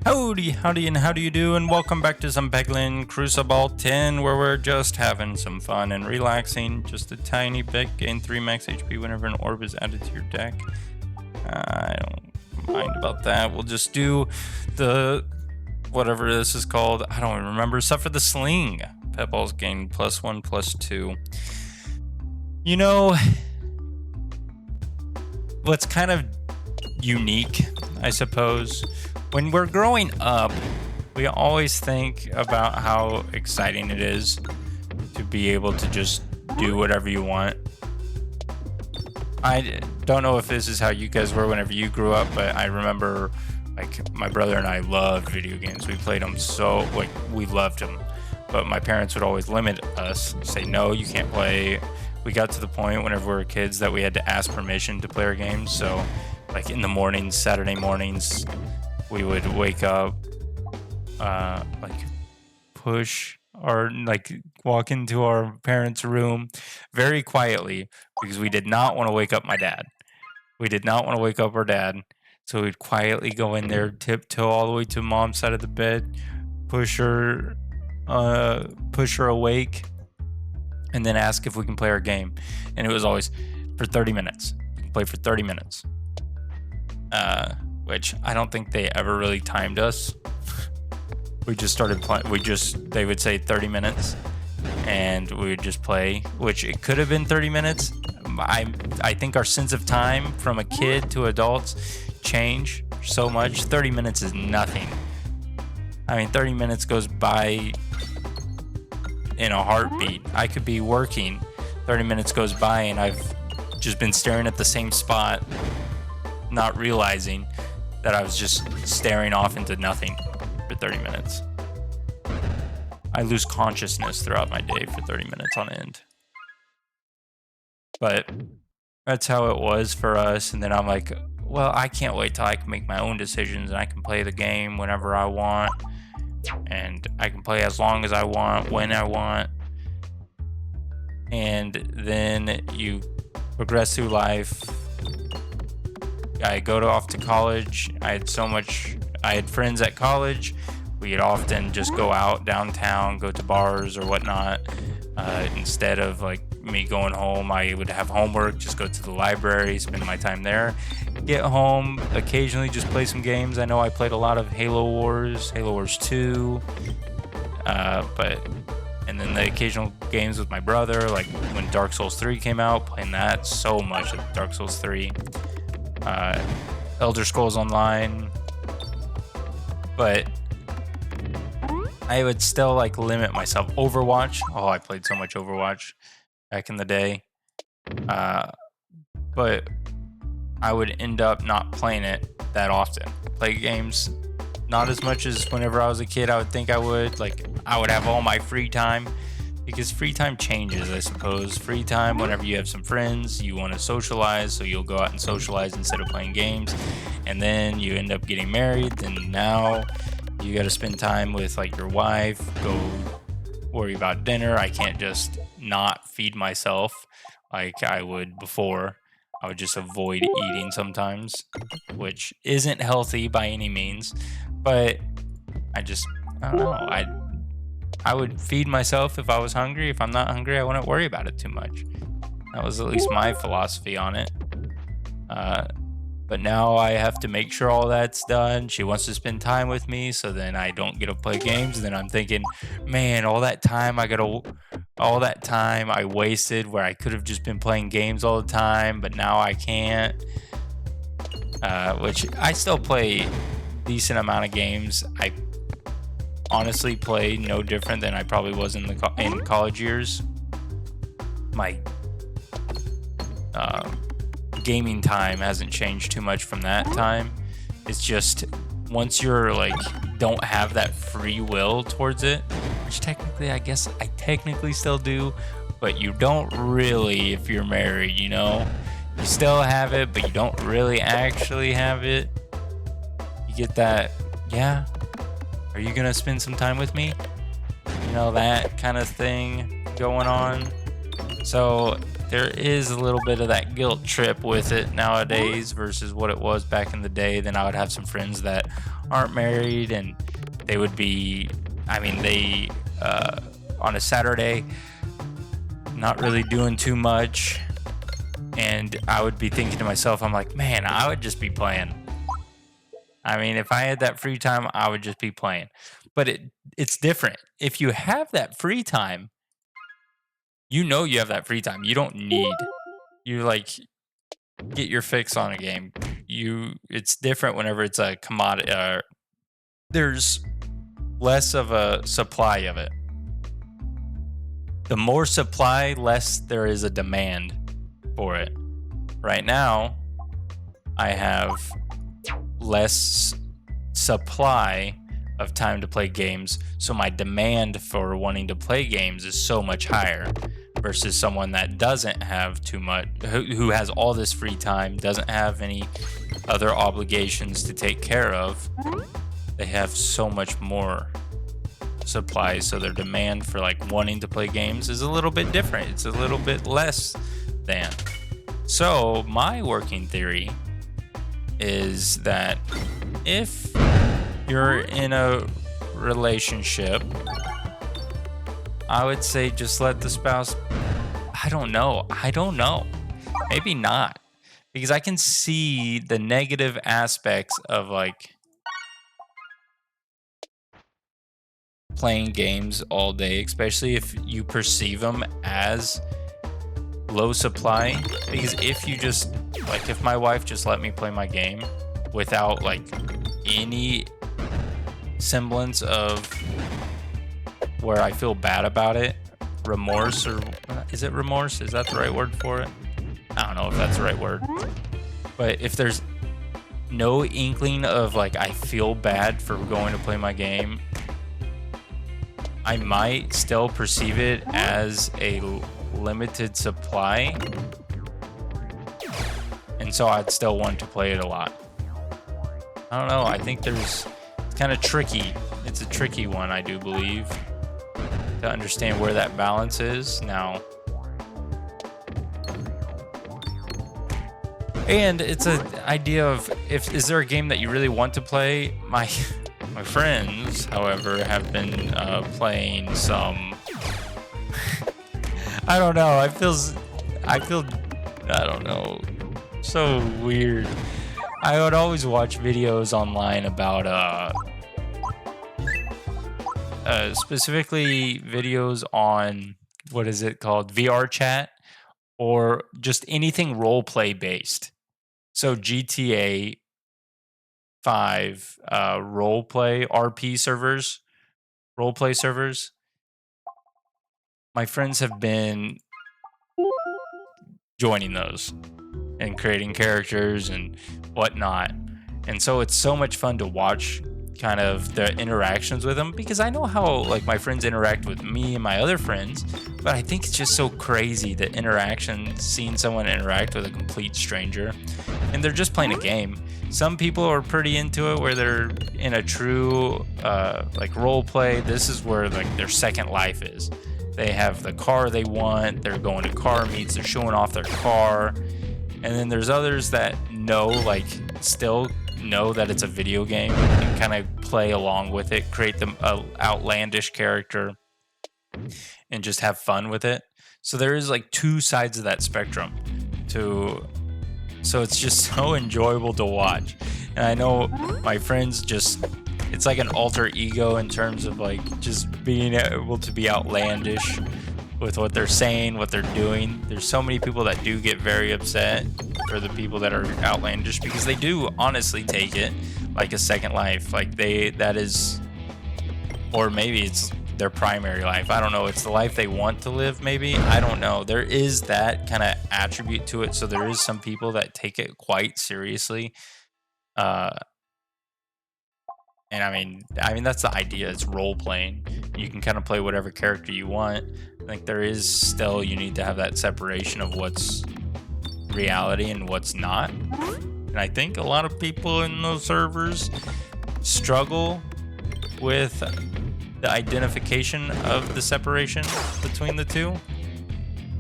Howdy, and how do you do? And welcome back to some Peglin Crucible 10, where we're just having some fun and relaxing. Just a tiny bit, gain 3 max HP whenever an orb is added to your deck. I don't mind about that. We'll just do the whatever this is called. I don't even remember, except for the sling. Pet balls gain +1, +2. You know, what's kind of unique, I suppose, when we're growing up, we always think about how exciting it is to be able to just do whatever you want. I don't know if this is how you guys were whenever you grew up, but I remember, like, my brother and I loved video games. We played them so, like, we loved them. But my parents would always limit us, say, no, you can't play. We got to the point whenever we were kids that we had to ask permission to play our games. So, like, in the mornings, Saturday mornings, we would wake up, walk into our parents' room very quietly because we did not want to wake up my dad. We did not want to wake up our dad. So we'd quietly go in there, tiptoe all the way to mom's side of the bed, push her awake, and then ask if we can play our game. And it was always for 30 minutes. You can play for 30 minutes. Which I don't think they ever really timed us. We just started playing. They would say 30 minutes, and we would just play, which it could have been 30 minutes. I think our sense of time from a kid to adults change so much. 30 minutes is nothing. I mean, 30 minutes goes by in a heartbeat. I could be working, 30 minutes goes by, and I've just been staring at the same spot, not realizing that I was just staring off into nothing for 30 minutes. I lose consciousness throughout my day for 30 minutes on end. But that's how it was for us. And then I'm like, well, I can't wait till I can make my own decisions and I can play the game whenever I want. And I can play as long as I want, when I want. And then you progress through life. I off to college. I had friends at college. We'd often just go out downtown, go to bars or whatnot. Instead of like me going home, I would have homework, just go to the library, spend my time there. Get home, occasionally just play some games. I know I played a lot of Halo Wars 2. And then the occasional games with my brother, like when Dark Souls 3 came out, playing that so much of Dark Souls 3. Elder Scrolls Online, but I would still like limit myself. Overwatch, I played so much Overwatch back in the day, but I would end up not playing it that often. Play games not as much as whenever I was a kid I would think I would. Like, I would have all my free time, because free time changes, I suppose. Free time, whenever you have some friends, you want to socialize, so you'll go out and socialize instead of playing games. And then you end up getting married, and now you got to spend time with like your wife, go worry about dinner. I can't just not feed myself like I would before. I would just avoid eating sometimes, which isn't healthy by any means. But I don't know. I would feed myself if I was hungry. If I'm not hungry, I wouldn't worry about it too much. That was at least my philosophy on it. But now I have to make sure all that's done. She wants to spend time with me, so then I don't get to play games. And then I'm thinking, man, all that time I wasted where I could have just been playing games all the time, but now I can't. Which I still play a decent amount of games. I honestly play no different than I probably was in college years. My gaming time hasn't changed too much from that time. It's just once you're like don't have that free will towards it, which technically I guess I technically still do, but you don't really if you're married, you know? You still have it, but you don't really actually have it. You get that, yeah, are you gonna spend some time with me? You know, that kind of thing going on. So there is a little bit of that guilt trip with it nowadays versus what it was back in the day. Then I would have some friends that aren't married, and they would be, I mean, they on a Saturday, not really doing too much, and I would be thinking to myself, I'm like, man, I would just be playing. I mean, if I had that free time, I would just be playing. But it's different. If you have that free time, you know you have that free time. You don't need, you like get your fix on a game. It's different whenever it's a commodity. There's less of a supply of it. The more supply, less there is a demand for it. Right now, I have less supply of time to play games, so my demand for wanting to play games is so much higher versus someone that doesn't have too much, who has all this free time, doesn't have any other obligations to take care of. They have so much more supply, so their demand for like wanting to play games is a little bit different. It's a little bit less than. So my working theory is that if you're in a relationship, I would say just let the spouse, I don't know. Maybe not. Because I can see the negative aspects of like playing games all day, especially if you perceive them as low supply. Because if you just, like if my wife just let me play my game without like any semblance of where I feel bad about it, remorse, or is it remorse? Is that the right word for it? I don't know if that's the right word. But if there's no inkling of like I feel bad for going to play my game, I might still perceive it as a limited supply, and so I'd still want to play it a lot. I don't know. I think it's kind of tricky. It's a tricky one, I do believe, to understand where that balance is now. And it's an idea of, is there a game that you really want to play? My friends, however, have been playing some. I don't know. I feel. I don't know. So weird. I would always watch videos online about specifically videos on, what is it called, VR chat, or just anything role play based. So GTA 5 role play RP servers, role play servers. My friends have been joining those and creating characters and whatnot. And so it's so much fun to watch kind of the interactions with them, because I know how like my friends interact with me and my other friends, but I think it's just so crazy the interaction, seeing someone interact with a complete stranger, and they're just playing a game. Some people are pretty into it where they're in a true like role play. This is where like their second life is. They have the car they want, they're going to car meets, they're showing off their car. And then there's others that still know that it's a video game and kind of play along with it, create them a outlandish character and just have fun with it. So there is like two sides of that spectrum so it's just so enjoyable to watch. And I know my friends it's like an alter ego in terms of like just being able to be outlandish with what they're saying, what they're doing. There's so many people that do get very upset for the people that are outlandish, because they do honestly take it like a second life. Like that is, or maybe it's their primary life. I don't know. It's the life they want to live, maybe. I don't know. There is that kind of attribute to it. So there is some people that take it quite seriously. And I mean that's the idea. It's role playing. You can kind of play whatever character you want. Like there is still, you need to have that separation of what's reality and what's not. And I think a lot of people in those servers struggle with the identification of the separation between the two.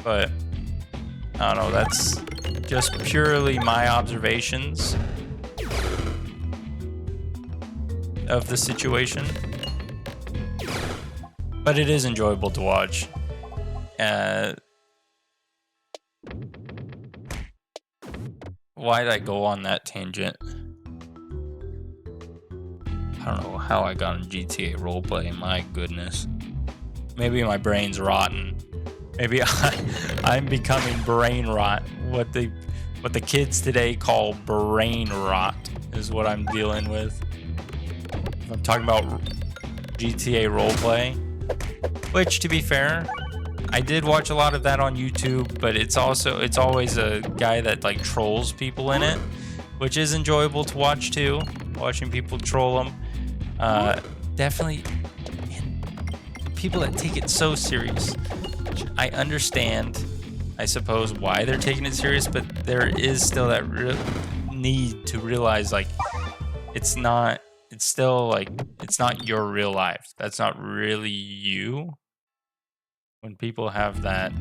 But I don't know, that's just purely my observations of the situation. But it is enjoyable to watch. Why did I go on that tangent? I don't know how I got on GTA roleplay. My goodness. Maybe my brain's rotten. Maybe I'm becoming brain rot. What the kids today call brain rot is what I'm dealing with. I'm talking about GTA roleplay, which, to be fair, I did watch a lot of that on YouTube, but it's always a guy that like trolls people in it, which is enjoyable to watch too. Watching people troll them, definitely. People that take it so serious, which I understand, I suppose, why they're taking it serious, but there is still that need to realize like it's still like it's not your real life. That's not really you. When people have that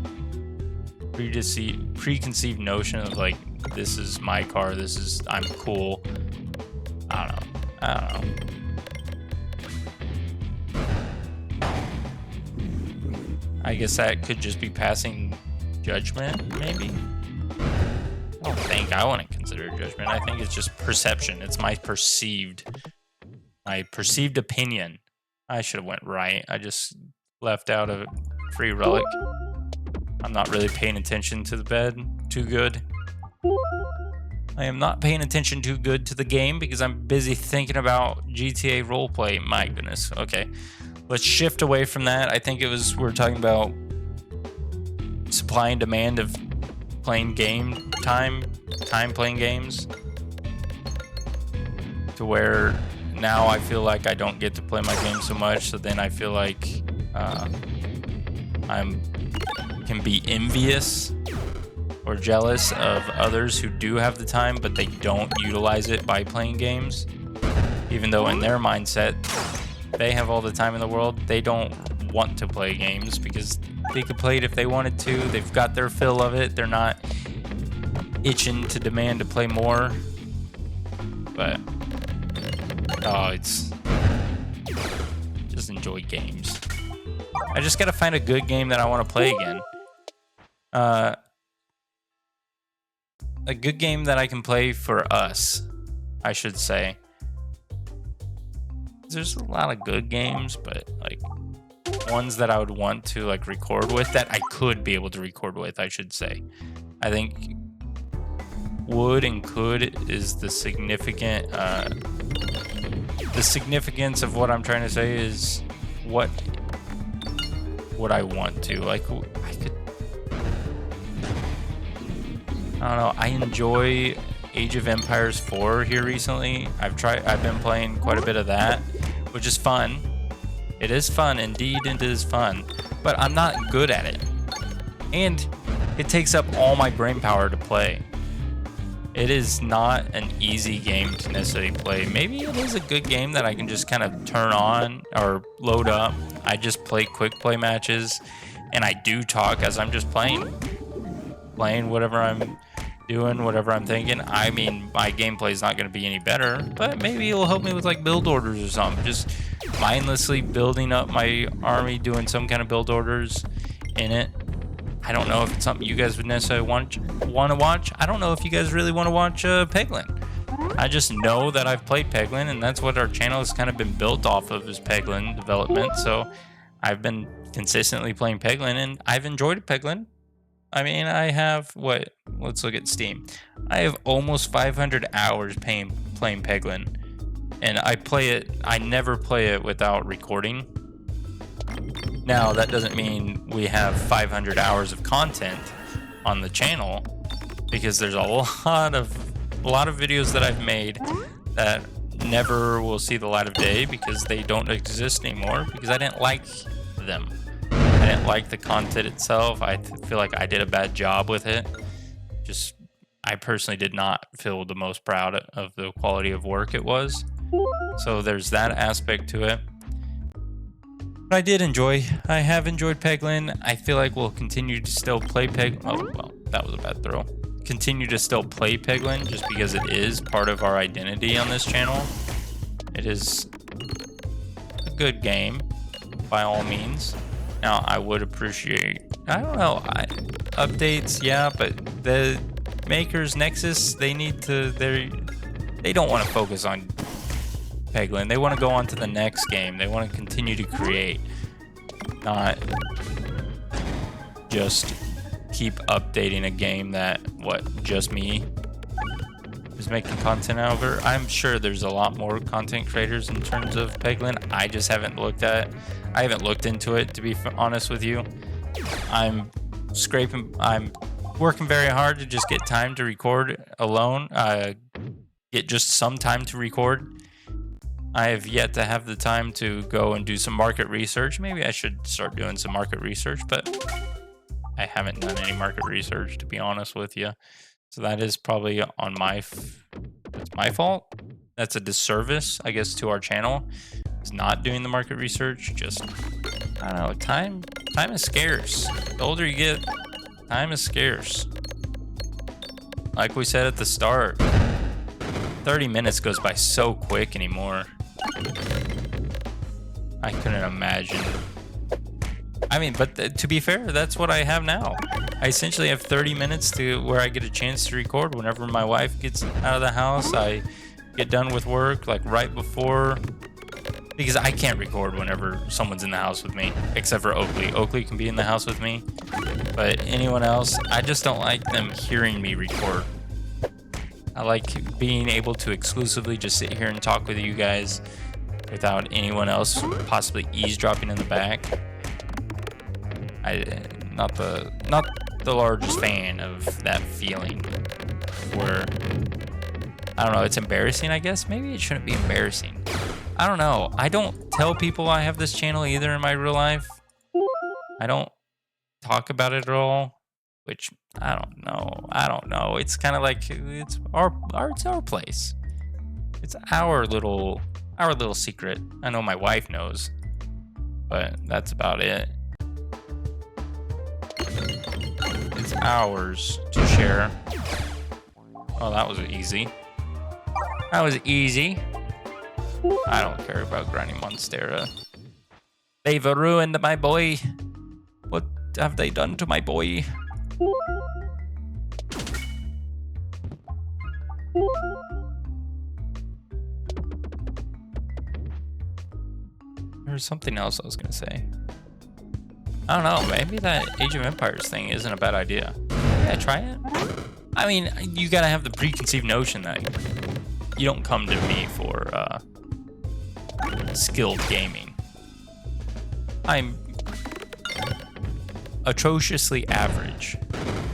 preconceived notion of like, this is my car, I'm cool. I don't know. I guess that could just be passing judgment, maybe? I wouldn't consider it judgment. I think it's just perception. It's my perceived opinion. I should have went right. I just left out a free relic. I'm not really paying attention to the bed too good. I am not paying attention too good to the game because I'm busy thinking about GTA roleplay. My goodness. Okay. Let's shift away from that. I think we're talking about supply and demand of playing time playing games, to where now I feel like I don't get to play my game so much, so then I feel like can be envious or jealous of others who do have the time but they don't utilize it by playing games, even though in their mindset they have all the time in the world. They don't want to play games because they could play it if they wanted to. They've got their fill of it. They're not itching to demand to play more. But it's just enjoy games. I just gotta find a good game that I want to play again. A good game that I can play for us, I should say. There's a lot of good games, but like ones that I would want to like record with, that I could be able to record with, I should say. I think would and could is the significance of what I'm trying to say is what I want to. Like, I don't know, I enjoy Age of Empires 4 here recently. I've been playing quite a bit of that, which is fun. It is fun, indeed it is fun, but I'm not good at it. And it takes up all my brain power to play. It is not an easy game to necessarily play. Maybe it is a good game that I can just kind of turn on or load up. I just play quick play matches, and I do talk as I'm just playing whatever I'm doing, whatever I'm thinking. I mean, my gameplay is not going to be any better, but maybe it'll help me with like build orders or something. Just mindlessly building up my army, doing some kind of build orders in it. I don't know if it's something you guys would necessarily want to watch. I don't know if you guys really want to watch Peglin. I just know that I've played Peglin, and that's what our channel has kind of been built off of, is Peglin development. So I've been consistently playing Peglin, and I've enjoyed Peglin. I mean, I have let's look at Steam. I have almost 500 hours playing Peglin, and I never play it without recording. Now, that doesn't mean we have 500 hours of content on the channel, because there's a lot of videos that I've made that never will see the light of day because they don't exist anymore, because I didn't like them. I didn't like the content itself. I feel like I did a bad job with it. I personally did not feel the most proud of the quality of work it was. So there's that aspect to it. But I have enjoyed Peglin. I feel like we'll continue to still play that was a bad throw. Continue to still play Peglin just because it is part of our identity on this channel. It is a good game by all means. Now I would appreciate, I don't know, updates, yeah, but the makers, Nexus, they don't want to focus on Peglin. They want to go on to the next game. They want to continue to create, not just keep updating a game that just me is making content over. I'm sure there's a lot more content creators in terms of Peglin. I just haven't looked into it, to be honest with you. I'm working very hard to just get time to record alone, get just some time to record. I have yet to have the time to go and do some market research. Maybe I should start doing some market research, but I haven't done any market research, to be honest with you. So that is probably on it's my fault. That's a disservice, I guess, to our channel. It's not doing the market research. Just, I don't know, time is scarce. The older you get, time is scarce. Like we said at the start, 30 minutes goes by so quick anymore. I couldn't imagine. I mean, but to be fair, that's what I have now. I essentially have 30 minutes to where I get a chance to record whenever my wife gets out of the house. I get done with work like right before, because I can't record whenever someone's in the house with me, except for Oakley. Oakley can be in the house with me, but anyone else, I just don't like them hearing me record. I like being able to exclusively just sit here and talk with you guys without anyone else possibly eavesdropping in the back. Not the largest fan of that feeling where, I don't know, it's embarrassing, I guess. Maybe it shouldn't be embarrassing. I don't know. I don't tell people I have this channel either in my real life. I don't talk about it at all, which I don't know. It's kind of like it's our place. It's our little secret. I know my wife knows, but that's about it. It's ours to share. Oh, that was easy. That was easy. I don't care about Granny Monstera. They've ruined my boy. What have they done to my boy? There's something else I was gonna say. I don't know, maybe that Age of Empires thing isn't a bad idea. Yeah, try it. I mean, you gotta have the preconceived notion that you don't come to me for skilled gaming. I'm atrociously average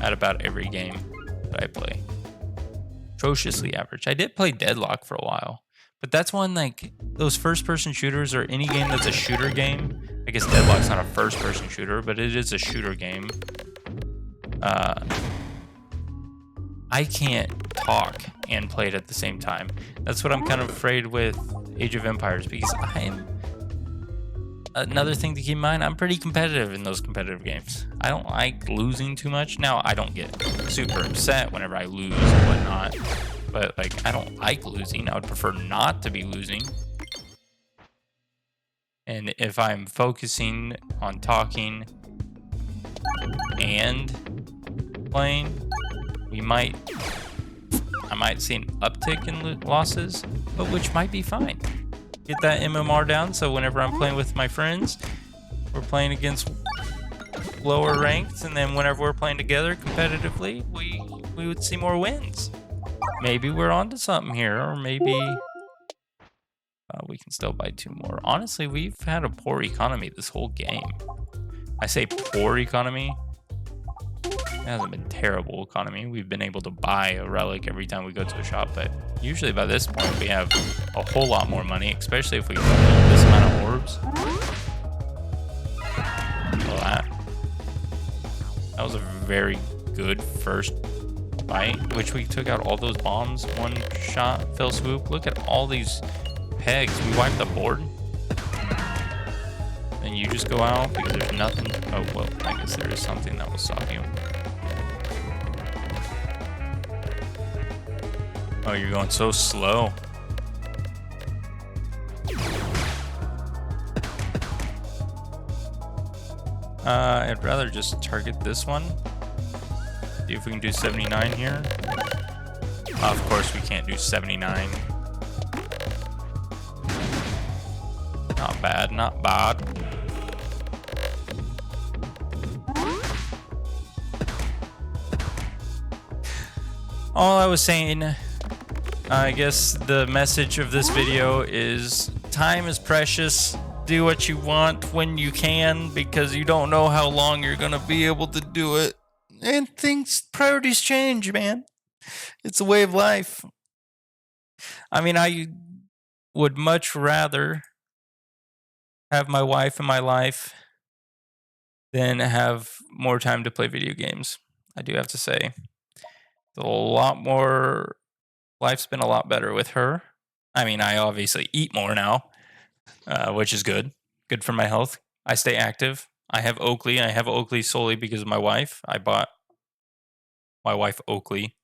at about every game that I play. Atrociously average. I did play Deadlock for a while, but that's one, like, those first-person shooters or any game that's a shooter game. I guess Deadlock's not a first-person shooter, but it is a shooter game. I can't talk and play it at the same time. That's what I'm kind of afraid with Age of Empires, because another thing to keep in mind, I'm pretty competitive in those competitive games. I don't like losing too much. Now, I don't get super upset whenever I lose and whatnot, but like, I don't like losing. I would prefer not to be losing. And if I'm focusing on talking and playing, I might see an uptick in losses, but which might be fine. Get that MMR down, so whenever I'm playing with my friends, we're playing against lower ranked, and then whenever we're playing together competitively, we would see more wins. Maybe we're onto something here, or maybe we can still buy 2 more. Honestly, we've had a poor economy this whole game. I say poor economy. It hasn't been terrible economy. We've been able to buy a relic every time we go to a shop, but usually by this point we have a whole lot more money, especially if we get this amount of orbs. Well, that was a very good first fight, which we took out all those bombs, one shot, fell swoop. Look at all these pegs. We wiped the board. And you just go out because there's nothing. Oh, well, I guess there is something that will stop you. Oh, you're going so slow. I'd rather just target this one. See if we can do 79 here. Of course we can't do 79. Not bad, not bad. All I was saying, I guess the message of this video is time is precious. Do what you want when you can, because you don't know how long you're gonna be able to do it. And priorities change, man. It's a way of life. I mean, I would much rather have my wife in my life than have more time to play video games. I do have to say. It's a lot more, life's been a lot better with her. I mean, I obviously eat more now, which is good. Good for my health. I stay active. I have Oakley. I have Oakley solely because of my wife. I bought my wife Oakley.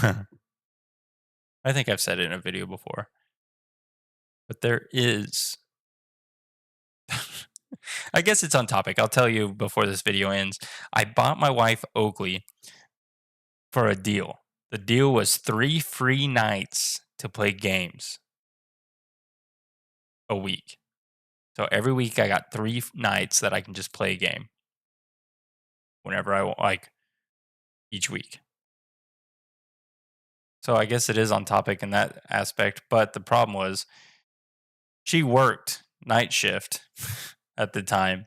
I think I've said it in a video before. But there is... I guess it's on topic. I'll tell you before this video ends. I bought my wife Oakley for a deal. The deal was 3 free nights to play games a week. So every week I got 3 nights that I can just play a game whenever I like each week. So I guess it is on topic in that aspect, but the problem was she worked night shift at the time,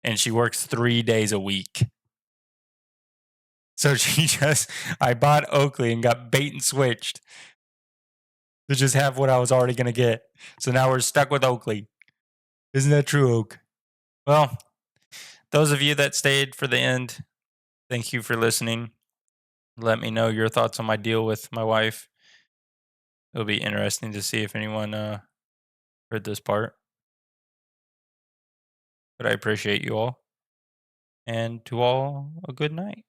and she works 3 days a week. So I bought Oakley and got bait and switched to just have what I was already going to get. So now we're stuck with Oakley. Isn't that true, Oak? Well, those of you that stayed for the end, thank you for listening. Let me know your thoughts on my deal with my wife. It'll be interesting to see if anyone heard this part. But I appreciate you all. And to all, a good night.